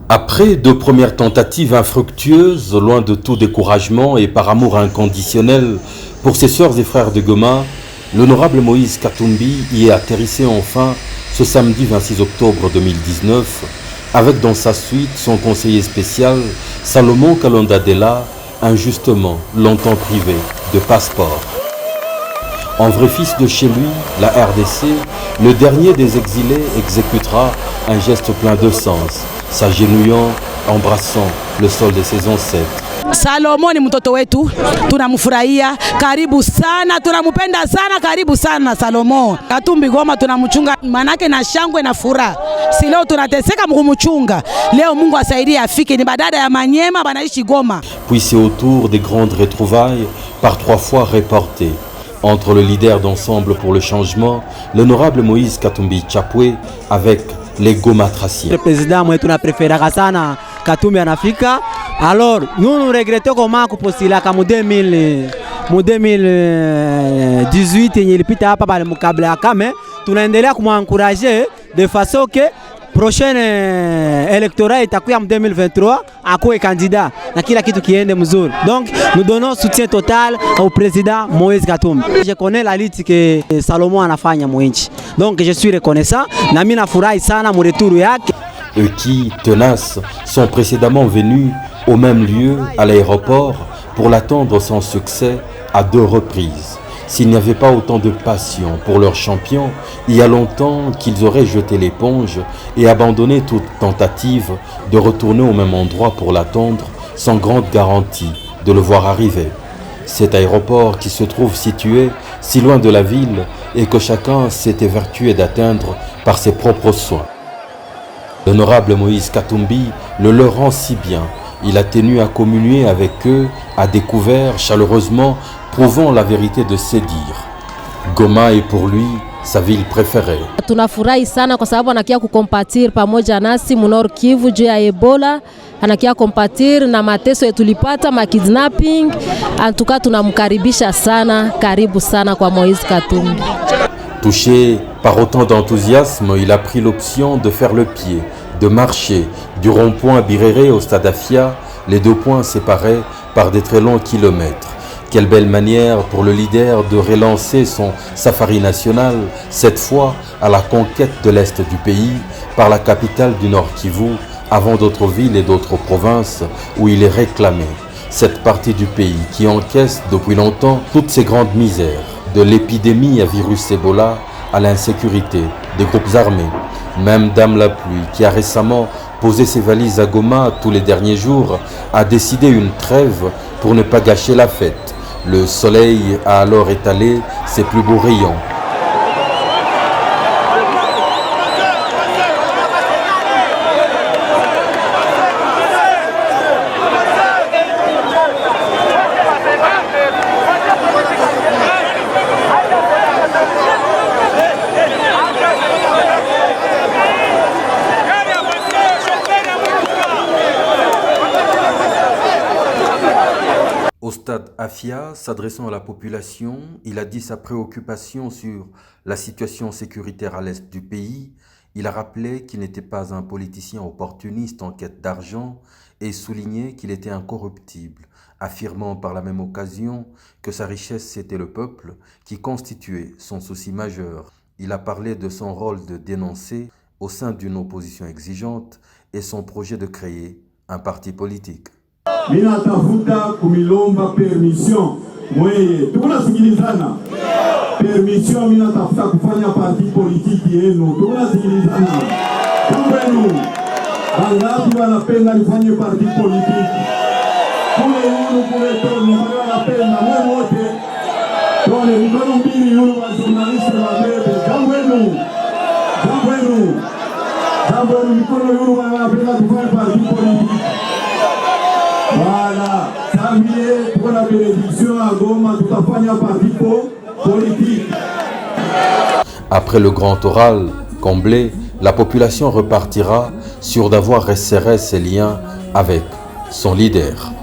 Après deux premières tentatives infructueuses, loin de tout découragement et par amour inconditionnel pour ses sœurs et frères de Goma, l'honorable Moïse Katumbi y est atterrissé enfin ce samedi 26 octobre 2019 avec dans sa suite son conseiller spécial Salomon Kalonda Dela, injustement longtemps privé de passeport. En vrai fils de chez lui, la RDC, le dernier des exilés exécutera un geste plein de sens, s'agenouillant, embrassant le sol de ses ancêtres. Salomon ni mtoto wetu, tunamfurahia, karibu sana, tunamupenda sana, karibu sana Salomon. Katumbi Goma tunamchunga manake na shangwe na furaha. Si leo tunateseka mkumuchunga. Leo Mungu asaidie afike, ni badada ya Manyema banaishi Goma. Puis c'est au tour des grandes retrouvailles par 3 fois reportées entre le leader d'Ensemble pour le changement, l'honorable Moïse Katumbi Chapwe avec les Gomatraciens. Le président moi tunapréféraka sana Katumbi anafika. Alors nous regrettons comment kupostila kama 2018 yenye ilipita hapa pale mkabla kama tunaendelea kumwencourager de façon que prochaine électorat itakuwa en 2023 akuwe candidat na kila kitu kiende mzuri. Donc nous donnons soutien total au président Moïse Katumbi. Je connais la lutte que Salomon anafanya mwinchi. Donc je suis reconnaissant na mimi nafurahi sana mu retour yake. Eux qui, tenaces, sont précédemment venus au même lieu, à l'aéroport, pour l'attendre sans succès à 2 reprises. S'il n'y avait pas autant de passion pour leur champion, il y a longtemps qu'ils auraient jeté l'éponge et abandonné toute tentative de retourner au même endroit pour l'attendre, sans grande garantie de le voir arriver. Cet aéroport qui se trouve situé si loin de la ville et que chacun s'est évertué d'atteindre par ses propres soins. L'honorable Moïse Katumbi le leur rend si bien. Il a tenu à communier avec eux, à découvert chaleureusement, prouvant la vérité de ses dires. Goma est pour lui sa ville préférée. Tunafurahi sana kwa sababu anakia kukompatir pamoja nasi Nord Kivu juu ya Ebola, anakia kompatir na mateso yetulipata ma kidnapping. Antuka tunamkaribisha sana, karibu sana kwa Moïse Katumbi. Touché par autant d'enthousiasme, il a pris l'option de faire le pied, de marcher du rond-point Biréré au stade Afia, les 2 points séparés par des très longs kilomètres. Quelle belle manière pour le leader de relancer son safari national, cette fois à la conquête de l'Est du pays, par la capitale du Nord Kivu, avant d'autres villes et d'autres provinces où il est réclamé. Cette partie du pays qui encaisse depuis longtemps toutes ces grandes misères, de l'épidémie à virus Ebola à l'insécurité des groupes armés. Même Dame la Pluie, qui a récemment posé ses valises à Goma tous les derniers jours, a décidé une trêve pour ne pas gâcher la fête. Le soleil a alors étalé ses plus beaux rayons. Au stade Afia, s'adressant à la population, il a dit sa préoccupation sur la situation sécuritaire à l'est du pays. Il a rappelé qu'il n'était pas un politicien opportuniste en quête d'argent et souligné qu'il était incorruptible, affirmant par la même occasion que sa richesse c'était le peuple qui constituait son souci majeur. Il a parlé de son rôle de dénoncer au sein d'une opposition exigeante et son projet de créer un parti politique. Mina tafuta kumilomba permission mweye tunasikilizana permission mina tafuta kufanya parti politiki yenu tunasikilizana kwenu bangapi wanapenda nifanye parti politiki kule yunu kule toni wanapenda mwe wote tone mikono mbili yunu wa journaliste wa bebe jamwenu mikono yunu wanapenda kufanya parti politiki. Voilà, samedi pour la bénédiction à Goma, tout à fait un parti politique. Après le grand oral comblé, la population repartira sûre d'avoir resserré ses liens avec son leader.